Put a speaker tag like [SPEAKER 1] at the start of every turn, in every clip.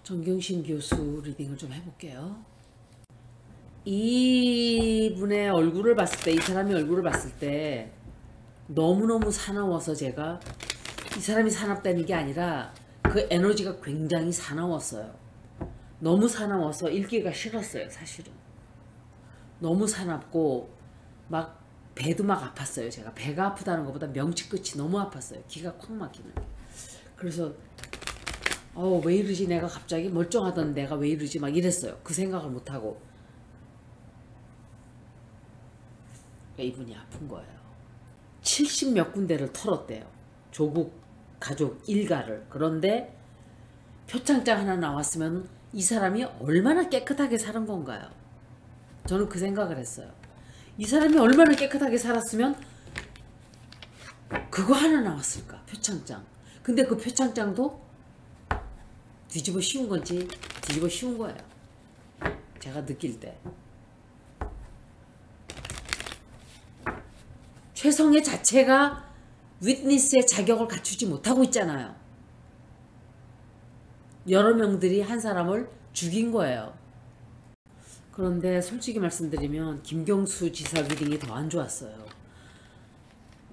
[SPEAKER 1] 정경심 교수 리딩을 좀 해볼게요. 이분의 얼굴을 봤을 때, 이 사람의 얼굴을 봤을 때 너무너무 사나워서 제가 이 사람이 사납다는 게 아니라 그 에너지가 굉장히 사나웠어요. 너무 사나워서 읽기가 싫었어요, 사실은. 너무 사납고 막 배도 막 아팠어요. 제가 배가 아프다는 것보다 명치 끝이 너무 아팠어요. 기가 콱 막히는. 그래서 왜 이러지? 내가 갑자기 멀쩡하던 내가 왜 이러지? 막 이랬어요. 그 생각을 못하고 이분이 아픈 거예요. 70 몇 군데를 털었대요. 조국 가족 일가를. 그런데 표창장 하나 나왔으면 이 사람이 얼마나 깨끗하게 사는 건가요? 저는 그 생각을 했어요. 이 사람이 얼마나 깨끗하게 살았으면 그거 하나 나왔을까? 표창장. 근데 그 표창장도 뒤집어 씌운 건지 뒤집어 씌운 거예요. 제가 느낄 때. 최성애 자체가 위트니스의 자격을 갖추지 못하고 있잖아요. 여러 명들이 한 사람을 죽인 거예요. 그런데 솔직히 말씀드리면 김경수 지사 리딩이 더 안 좋았어요.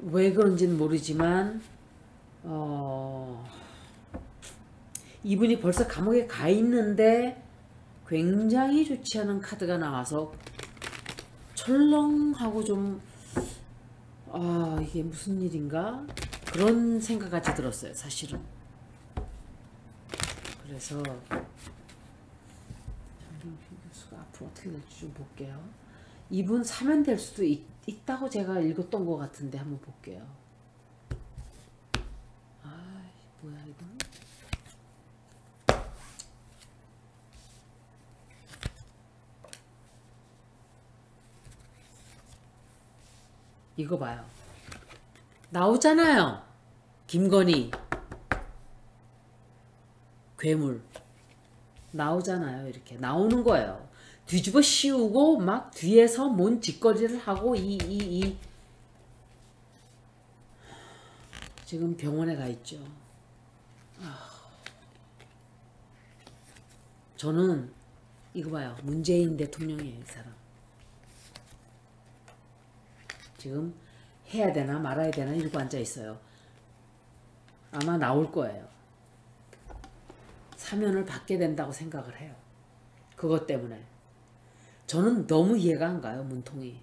[SPEAKER 1] 왜 그런지는 모르지만 이분이 벌써 감옥에 가 있는데 굉장히 좋지 않은 카드가 나와서 철렁하고 좀 이게 무슨 일인가? 그런 생각까지 들었어요, 사실은. 그래서 정경심 교수가 앞으로 어떻게 될지 좀 볼게요. 이분 사면 될 수도 있다고 제가 읽었던 것 같은데 한번 볼게요. 뭐야 이건? 이거 봐요. 나오잖아요. 김건희 괴물 나오잖아요. 이렇게 나오는 거예요. 뒤집어 씌우고 막 뒤에서 뭔 짓거리를 하고 지금 병원에 가 있죠. 저는 이거 봐요. 문재인 대통령이에요, 이 사람. 지금 해야 되나 말아야 되나 이러고 앉아 있어요. 아마 나올 거예요. 사면을 받게 된다고 생각을 해요. 그것 때문에. 저는 너무 이해가 안 가요, 문통이.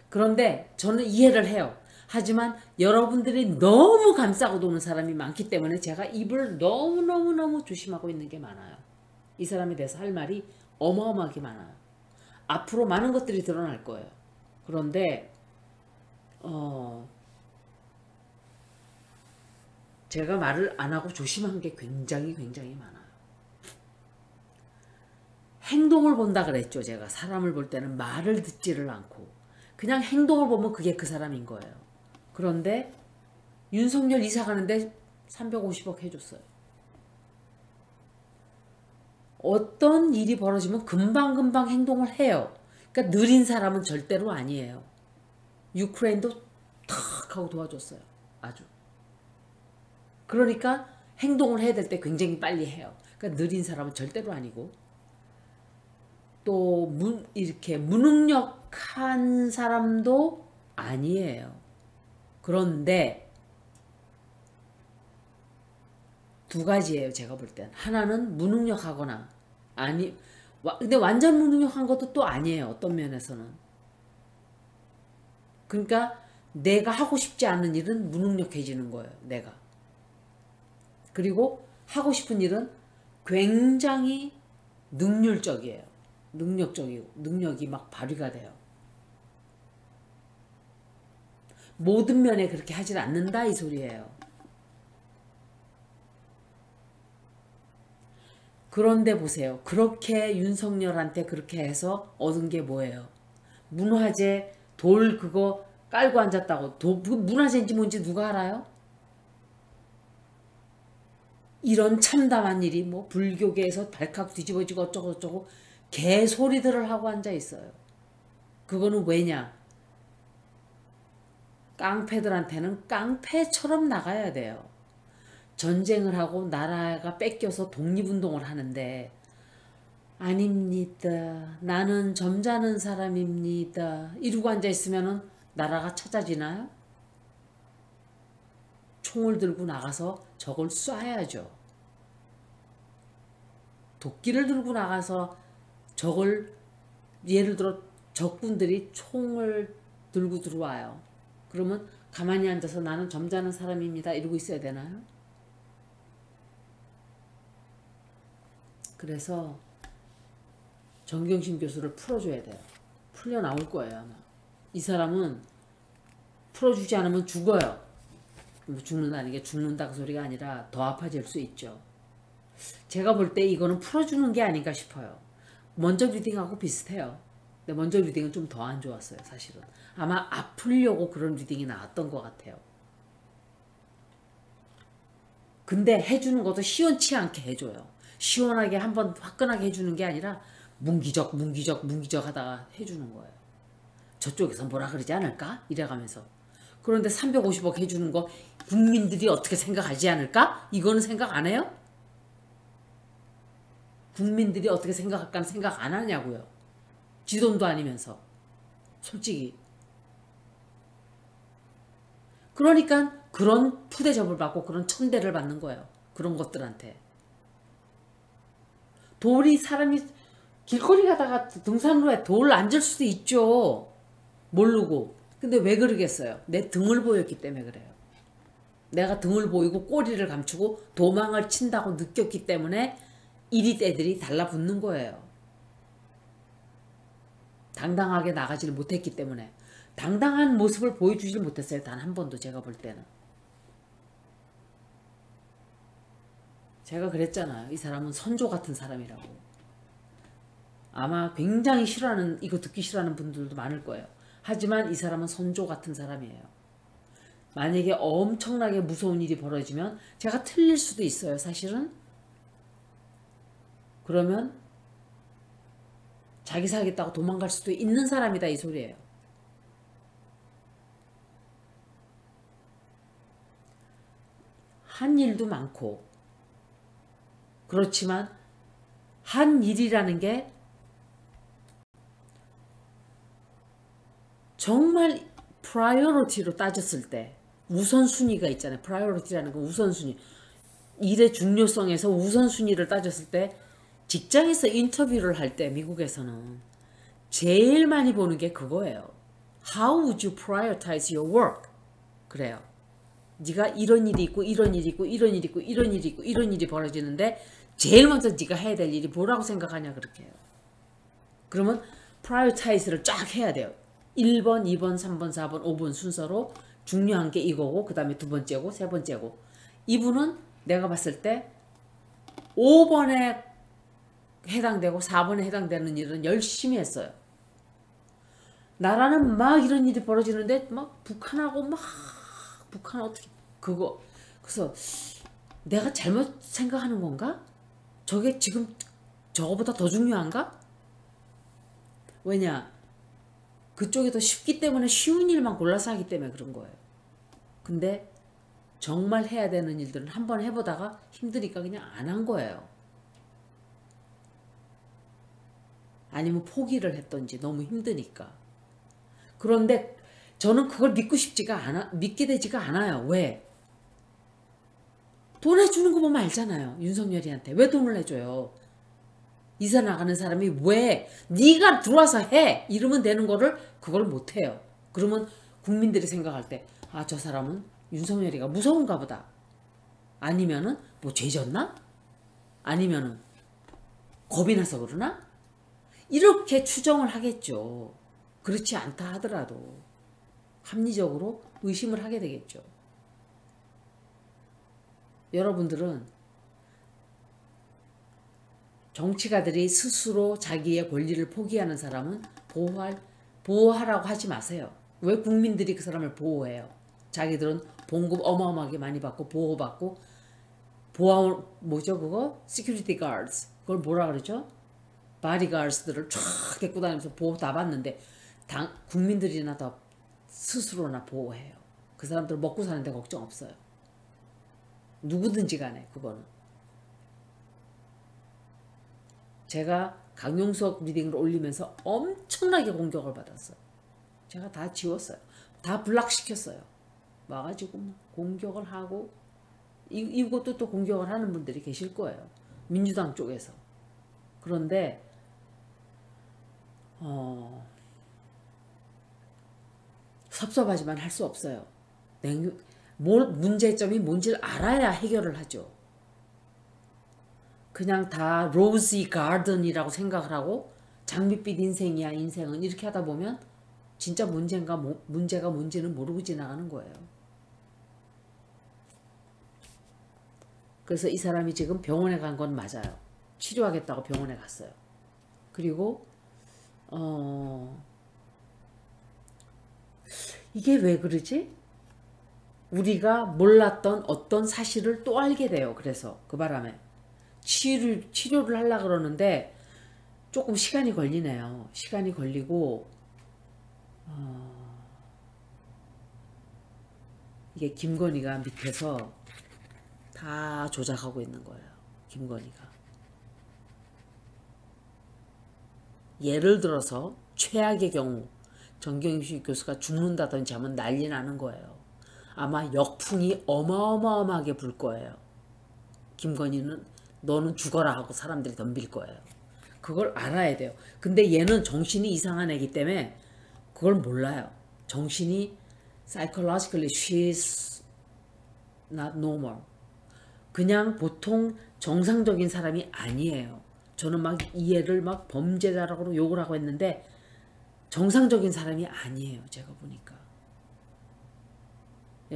[SPEAKER 1] 그런데 저는 이해를 해요. 하지만 여러분들이 너무 감싸고 도는 사람이 많기 때문에 제가 입을 너무너무너무 조심하고 있는 게 많아요. 이 사람에 대해서 할 말이 어마어마하게 많아요. 앞으로 많은 것들이 드러날 거예요. 그런데 제가 말을 안 하고 조심한 게 굉장히 많아요. 행동을 본다 그랬죠. 제가 사람을 볼 때는 말을 듣지를 않고 그냥 행동을 보면 그게 그 사람인 거예요. 그런데 윤석열 이사 가는데 350억 해줬어요. 어떤 일이 벌어지면 금방금방 행동을 해요. 그러니까 느린 사람은 절대로 아니에요. 유크레인도 탁 하고 도와줬어요. 아주. 그러니까 행동을 해야 될 때 굉장히 빨리 해요. 그러니까 느린 사람은 절대로 아니고 또 이렇게 무능력한 사람도 아니에요. 그런데 두 가지예요. 제가 볼 땐. 하나는 무능력하거나 근데 완전 무능력한 것도 또 아니에요. 어떤 면에서는. 그러니까 내가 하고 싶지 않은 일은 무능력해지는 거예요. 내가. 그리고 하고 싶은 일은 굉장히 능률적이에요. 능력적이고 능력이 막 발휘가 돼요. 모든 면에 그렇게 하질 않는다 이 소리예요. 그런데 보세요. 그렇게 윤석열한테 그렇게 해서 얻은 게 뭐예요? 문화재 돌 그거 깔고 앉았다고. 문화재인지 뭔지 누가 알아요? 이런 참담한 일이 뭐 불교계에서 발칵 뒤집어지고 어쩌고 개소리들을 하고 앉아 있어요. 그거는 왜냐? 깡패들한테는 깡패처럼 나가야 돼요. 전쟁을 하고 나라가 뺏겨서 독립운동을 하는데 아닙니다. 나는 점잖은 사람입니다. 이러고 앉아있으면 나라가 찾아지나요? 총을 들고 나가서 적을 쏴야죠. 도끼를 들고 나가서 적을, 예를 들어 적군들이 총을 들고 들어와요. 그러면 가만히 앉아서 나는 점잖은 사람입니다. 이러고 있어야 되나요? 그래서 정경심 교수를 풀어줘야 돼요. 풀려 나올 거예요 아마. 이 사람은 풀어주지 않으면 죽어요. 뭐 죽는다는 게 죽는다 그 소리가 아니라 더 아파질 수 있죠. 제가 볼 때 이거는 풀어주는 게 아닌가 싶어요. 먼저 리딩하고 비슷해요. 근데 먼저 리딩은 좀 더 안 좋았어요 사실은. 아마 아프려고 그런 리딩이 나왔던 것 같아요. 근데 해주는 것도 시원치 않게 해줘요. 시원하게 한번 화끈하게 해주는 게 아니라 문기적 하다가 해주는 거예요. 저쪽에서 뭐라 그러지 않을까? 이래가면서. 그런데 350억 해주는 거 국민들이 어떻게 생각하지 않을까? 이거는 생각 안 해요? 국민들이 어떻게 생각할까는 생각 안 하냐고요. 지 돈도 아니면서. 솔직히. 그러니까 그런 푸대접을 받고 그런 천대를 받는 거예요. 그런 것들한테. 돌이 사람이 길거리 가다가 등산로에 돌 앉을 수도 있죠. 모르고. 근데 왜 그러겠어요? 내 등을 보였기 때문에 그래요. 내가 등을 보이고 꼬리를 감추고 도망을 친다고 느꼈기 때문에 이리떼들이 달라붙는 거예요. 당당하게 나가지를 못했기 때문에. 당당한 모습을 보여주질 못했어요. 단 한 번도 제가 볼 때는. 제가 그랬잖아요. 이 사람은 선조 같은 사람이라고. 아마 굉장히 싫어하는, 이거 듣기 싫어하는 분들도 많을 거예요. 하지만 이 사람은 선조 같은 사람이에요. 만약에 엄청나게 무서운 일이 벌어지면 제가 틀릴 수도 있어요. 사실은. 그러면 자기 살겠다고 도망갈 수도 있는 사람이다 이 소리예요. 한 일도 많고 그렇지만 한 일이라는 게 정말 프라이어리티로 따졌을 때 우선순위가 있잖아요. 프라이어리티라는 건 우선순위. 일의 중요성에서 우선순위를 따졌을 때 직장에서 인터뷰를 할 때 미국에서는 제일 많이 보는 게 그거예요. How would you prioritize your work? 그래요. 네가 이런 일이 있고 이런 일이 있고 이런 일이 있고 이런 일이 있고 이런 일이 벌어지는데 제일 먼저 네가 해야 될 일이 뭐라고 생각하냐 그렇게 해요. 그러면 prioritize를 쫙 해야 돼요. 1번, 2번, 3번, 4번, 5번 순서로 중요한 게 이거고 그 다음에 두 번째고 세 번째고. 이분은 내가 봤을 때 5번에 해당되고 4번에 해당되는 일은 열심히 했어요. 나라는 막 이런 일이 벌어지는데 막 북한하고 막 북한 어떻게 그거 그래서 내가 잘못 생각하는 건가? 저게 지금 저거보다 더 중요한가? 왜냐? 그쪽이 더 쉽기 때문에 쉬운 일만 골라서 하기 때문에 그런 거예요. 근데 정말 해야 되는 일들은 한번 해보다가 힘드니까 그냥 안 한 거예요. 아니면 포기를 했던지 너무 힘드니까. 그런데 저는 그걸 믿게 되지가 않아요. 왜? 돈 해주는 거 보면 알잖아요. 윤석열이한테. 왜 돈을 해줘요? 이사 나가는 사람이 왜 네가 들어와서 해 이러면 되는 거를 그걸 못해요. 그러면 국민들이 생각할 때 아, 저 사람은 윤석열이가 무서운가 보다. 아니면은 뭐 죄졌나? 아니면은 겁이 나서 그러나? 이렇게 추정을 하겠죠. 그렇지 않다 하더라도 합리적으로 의심을 하게 되겠죠. 여러분들은 정치가들이 스스로 자기의 권리를 포기하는 사람은 보호하라고 하지 마세요. 왜 국민들이 그 사람을 보호해요? 자기들은 봉급 어마어마하게 많이 받고 보호받고 뭐죠 그거? Security guards. 그걸 뭐라 그러죠? 바디가드들을 쫙 데리고 다니면서 보호 다 받는데 국민들이나 더 스스로나 보호해요. 그 사람들 먹고 사는데 걱정 없어요. 누구든지 간에 그거는. 제가 강용석 리딩을 올리면서 엄청나게 공격을 받았어요. 제가 다 지웠어요. 다 블락시켰어요. 와가지고 공격을 하고 이것도 또 공격을 하는 분들이 계실 거예요. 민주당 쪽에서. 그런데 섭섭하지만 할 수 없어요. 문제점이 뭔지를 알아야 해결을 하죠. 그냥 다 로지 가든이라고 생각을 하고 장밋빛 인생이야 인생은 이렇게 하다 보면 진짜 문제가 뭔지는 모르고 지나가는 거예요. 그래서 이 사람이 지금 병원에 간 건 맞아요. 치료하겠다고 병원에 갔어요. 그리고 이게 왜 그러지? 우리가 몰랐던 어떤 사실을 또 알게 돼요. 그래서 그 바람에 치료를 하려고 그러는데 조금 시간이 걸리네요. 시간이 걸리고 이게 김건희가 밑에서 다 조작하고 있는 거예요. 김건희가. 예를 들어서 최악의 경우 정경심 교수가 죽는다든지 하면 난리 나는 거예요. 아마 역풍이 어마어마하게 불 거예요. 김건희는 너는 죽어라 하고 사람들이 덤빌 거예요. 그걸 알아야 돼요. 근데 얘는 정신이 이상한 애기 때문에 그걸 몰라요. 정신이 psychologically she's not normal. 그냥 보통 정상적인 사람이 아니에요. 저는 막 이 애를 막 범죄자라고 욕을 하고 했는데 정상적인 사람이 아니에요. 제가 보니까.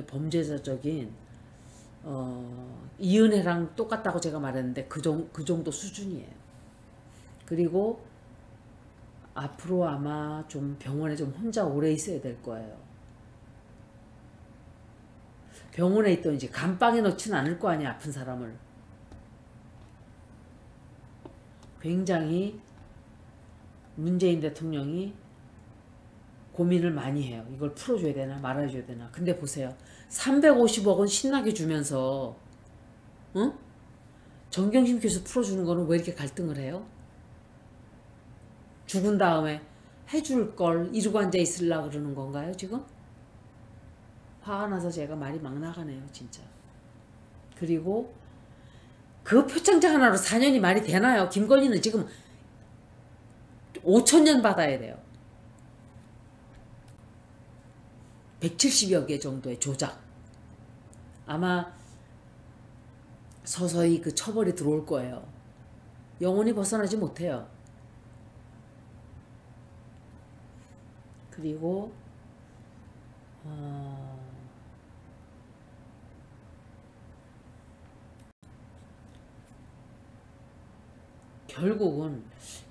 [SPEAKER 1] 범죄자적인 이은혜랑 똑같다고 제가 말했는데 그 정도 수준이에요. 그리고 앞으로 아마 좀 병원에 좀 혼자 오래 있어야 될 거예요. 병원에 있던지 감방에 넣지는 않을 거 아니야, 아픈 사람을. 굉장히 문재인 대통령이 고민을 많이 해요. 이걸 풀어줘야 되나 말아줘야 되나. 근데 보세요. 350억은 신나게 주면서 정경심 교수 풀어주는 거는 왜 이렇게 갈등을 해요? 죽은 다음에 해줄 걸 이러고 앉아 있으려고 그러는 건가요 지금? 화가 나서 제가 말이 막 나가네요 진짜. 그리고 그 표창장 하나로 4년이 말이 되나요? 김건희는 지금 5천년 받아야 돼요. 170여 개 정도의 조작. 아마 서서히 그 처벌이 들어올 거예요. 영원히 벗어나지 못해요. 그리고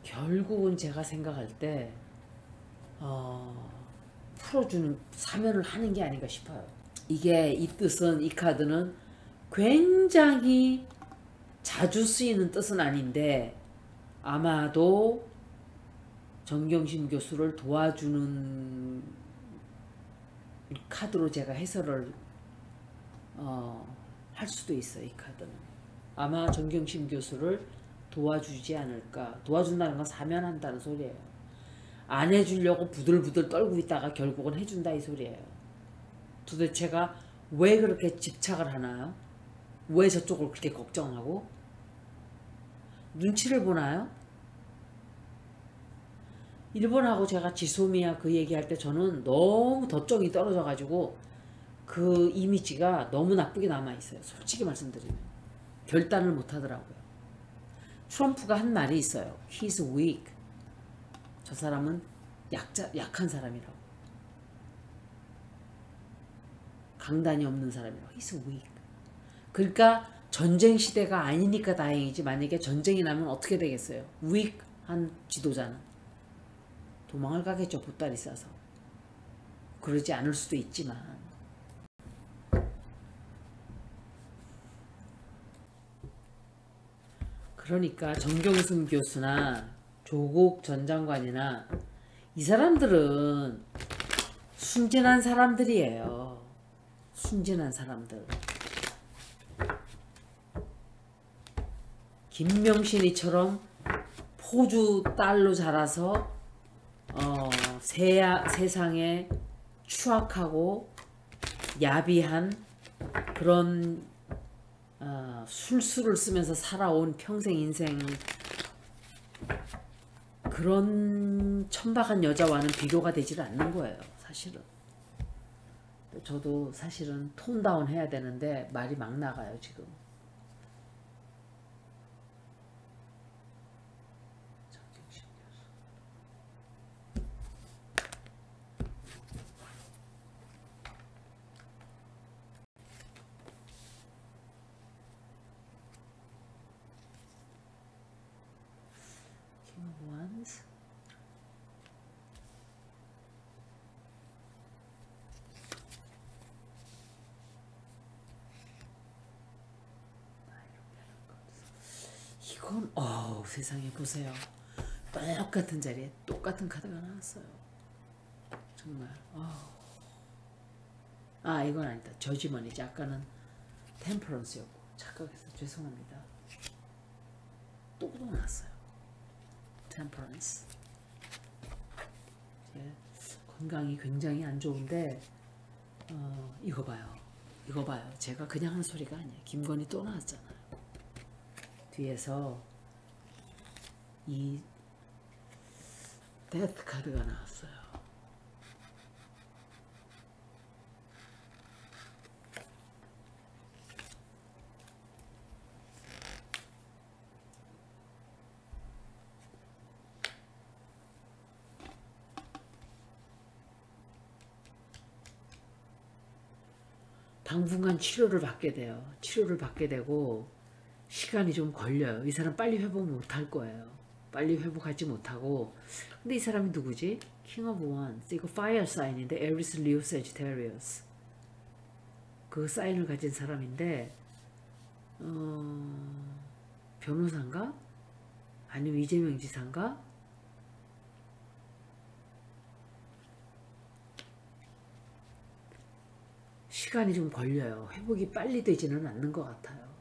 [SPEAKER 1] 결국은 제가 생각할 때 풀어주는 사면을 하는 게 아닌가 싶어요. 이게 이 뜻은 이 카드는 굉장히 자주 쓰이는 뜻은 아닌데 아마도 정경심 교수를 도와주는 카드로 제가 해설을 할 수도 있어요. 이 카드는 아마 정경심 교수를 도와주지 않을까. 도와준다는 건 사면한다는 소리예요. 안 해주려고 부들부들 떨고 있다가 결국은 해준다 이 소리예요. 도대체가 왜 그렇게 집착을 하나요? 왜 저쪽을 그렇게 걱정하고? 눈치를 보나요? 일본하고 제가 지소미아 그 얘기할 때 저는 너무 덧정이 떨어져 가지고 그 이미지가 너무 나쁘게 남아있어요. 솔직히 말씀드리면. 결단을 못 하더라고요. 트럼프가 한 말이 있어요. He's weak. 저 사람은 약한 사람이라고. 강단이 없는 사람이라고. He's weak. 그러니까 전쟁 시대가 아니니까 다행이지 만약에 전쟁이 나면 어떻게 되겠어요? weak한 지도자는. 도망을 가겠죠. 보따리 싸서. 그러지 않을 수도 있지만. 그러니까 정경심 교수나 조국 전 장관이나 이 사람들은 순진한 사람들이에요. 순진한 사람들. 김명신이처럼 포주 딸로 자라서 세상에 추악하고 야비한 그런 술수를 쓰면서 살아온 평생 인생, 그런 천박한 여자와는 비교가 되질 않는 거예요. 사실은. 저도 사실은 톤다운 해야 되는데 말이 막 나가요 지금. 이건 세상에 보세요. 똑같은 자리에 똑같은 카드가 나왔어요. 정말. 이건 아니다. 저지먼이지. 아까는 템퍼런스였고 착각해서 죄송합니다. 또 나왔어요. 템퍼런스. 건강이 굉장히 안 좋은데 이거 봐요. 이거 봐요. 제가 그냥 하는 소리가 아니에요. 김건희 또 나왔잖아요. 뒤에서 이 데스 카드가 나왔어요. 당분간 치료를 받게 돼요. 치료를 받게 되고 시간이 좀 걸려요. 이 사람 빨리 회복 못할 거예요. 빨리 회복하지 못하고. 근데 이 사람이 누구지? 킹 오브 원스. 이거 파이어 사인인데 에리스, 리오, 세지테리어스. 그 사인을 가진 사람인데 변호사인가? 아니면 이재명 지사인가? 시간이 좀 걸려요. 회복이 빨리 되지는 않는 것 같아요.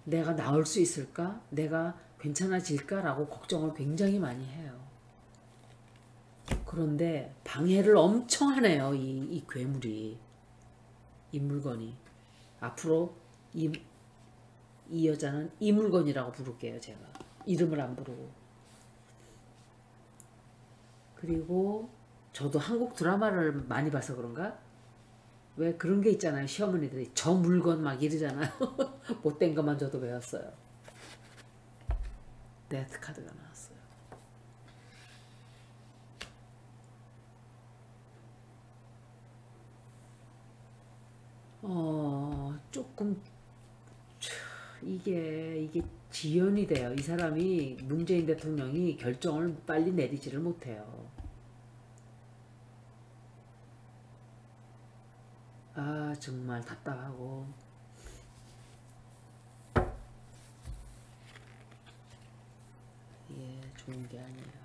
[SPEAKER 1] 내가 나을 수 있을까? 내가 괜찮아질까? 라고 걱정을 굉장히 많이 해요. 그런데 방해를 엄청 하네요. 이 괴물이. 이 물건이. 앞으로 이 여자는 이 물건이라고 부를게요. 제가. 이름을 안 부르고. 그리고 저도 한국 드라마를 많이 봐서 그런가? 왜 그런 게 있잖아요. 시어머니들이 저 물건 막 이러잖아요. 못된 것만 저도 배웠어요. 데스 카드가 나왔어요. 조금 이게 지연이 돼요. 이 사람이 문재인 대통령이 결정을 빨리 내리지를 못해요. 정말 답답하고. 이게 좋은 게 아니에요.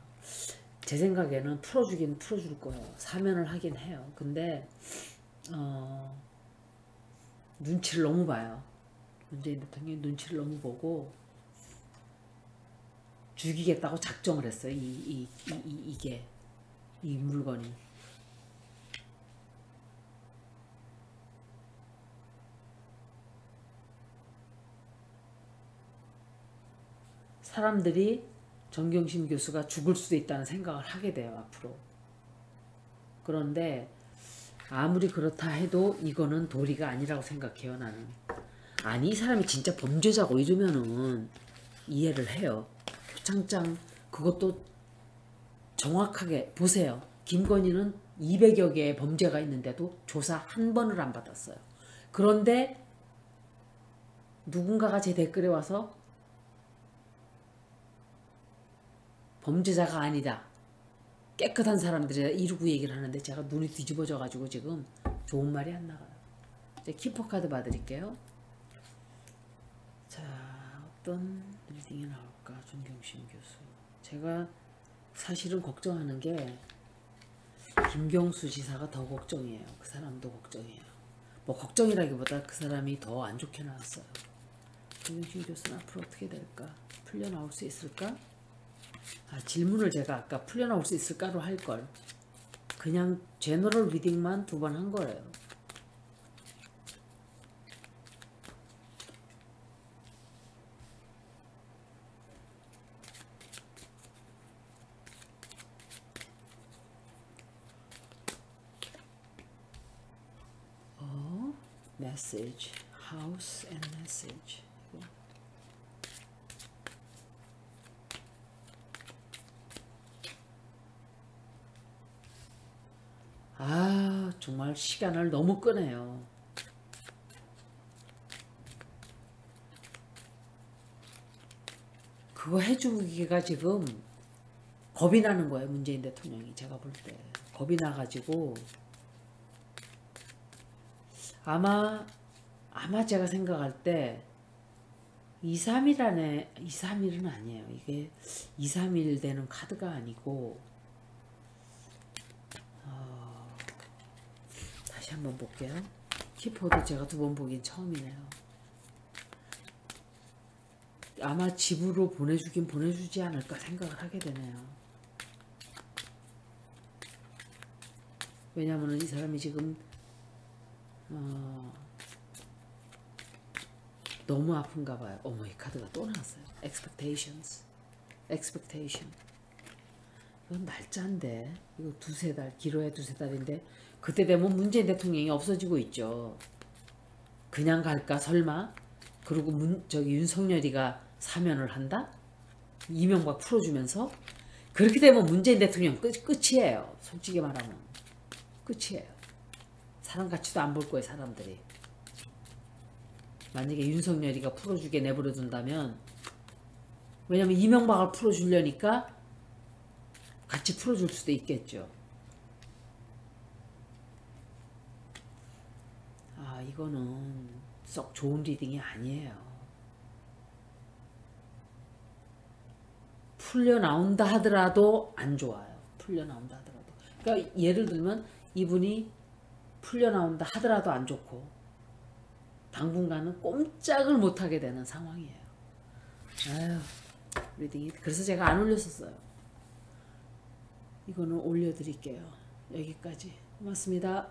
[SPEAKER 1] 제 생각에는 풀어주긴 풀어줄 거예요. 사면을 하긴 해요. 근데 눈치를 너무 봐요. 문재인 대통령이 눈치를 너무 보고 죽이겠다고 작정을 했어요. 이게 이 물건이. 사람들이 정경심 교수가 죽을 수도 있다는 생각을 하게 돼요. 앞으로. 그런데 아무리 그렇다 해도 이거는 도리가 아니라고 생각해요. 나는. 아니 이 사람이 진짜 범죄자고 이러면은 이해를 해요. 표창장 그것도 정확하게 보세요. 김건희는 200여 개의 범죄가 있는데도 조사 한 번을 안 받았어요. 그런데 누군가가 제 댓글에 와서 범죄자가 아니다. 깨끗한 사람들이라 이러고 얘기를 하는데 제가 눈이 뒤집어져 가지고 지금 좋은 말이 안 나가요. 이제 키퍼 카드 봐드릴게요. 자, 어떤 리딩이 나올까? 정경심 교수. 제가 사실은 걱정하는 게 김경수 지사가 더 걱정이에요. 그 사람도 걱정이에요. 뭐 걱정이라기보다 그 사람이 더 안 좋게 나왔어요. 조교수는 앞으로 어떻게 될까? 풀려나올 수 있을까? 질문을 제가 아까 풀려나올 수 있을까로 할걸. 그냥 제너럴 리딩만 2번 한 거예요. message, house and message. 정말 시간을 너무 끄네요. 그거 해주기가 지금 겁이 나는 거예요. 문재인 대통령이. 제가 볼 때 겁이 나가지고 아마 제가 생각할 때 2, 3일 안에 2, 3일은 아니에요. 이게 2, 3일 되는 카드가 아니고 다시 한번 볼게요. 키포드 제가 2번 보긴 처음이네요. 아마 집으로 보내주긴 보내주지 않을까 생각을 하게 되네요. 왜냐면은 이 사람이 지금 너무 아픈가 봐요. 어머, 이 카드가 또 나왔어요. expectation. 이건 날짜인데 이거 2-3달, 길어야 2-3달인데 그때 되면 문재인 대통령이 없어지고 있죠. 그냥 갈까 설마? 그리고 윤석열이가 사면을 한다? 이명박 풀어주면서? 그렇게 되면 문재인 대통령 끝이에요. 솔직히 말하면 끝이에요. 사람 가치도 안 볼 거예요. 사람들이. 만약에 윤석열이가 풀어주게 내버려 둔다면, 왜냐면 이명박을 풀어주려니까 같이 풀어줄 수도 있겠죠. 이거는 썩 좋은 리딩이 아니에요. 풀려 나온다 하더라도 안 좋아요. 풀려 나온다 하더라도. 그러니까 예를 들면 이분이 풀려 나온다 하더라도 안 좋고 당분간은 꼼짝을 못하게 되는 상황이에요. 리딩이. 그래서 제가 안 올렸었어요. 이거는 올려드릴게요. 여기까지. 고맙습니다.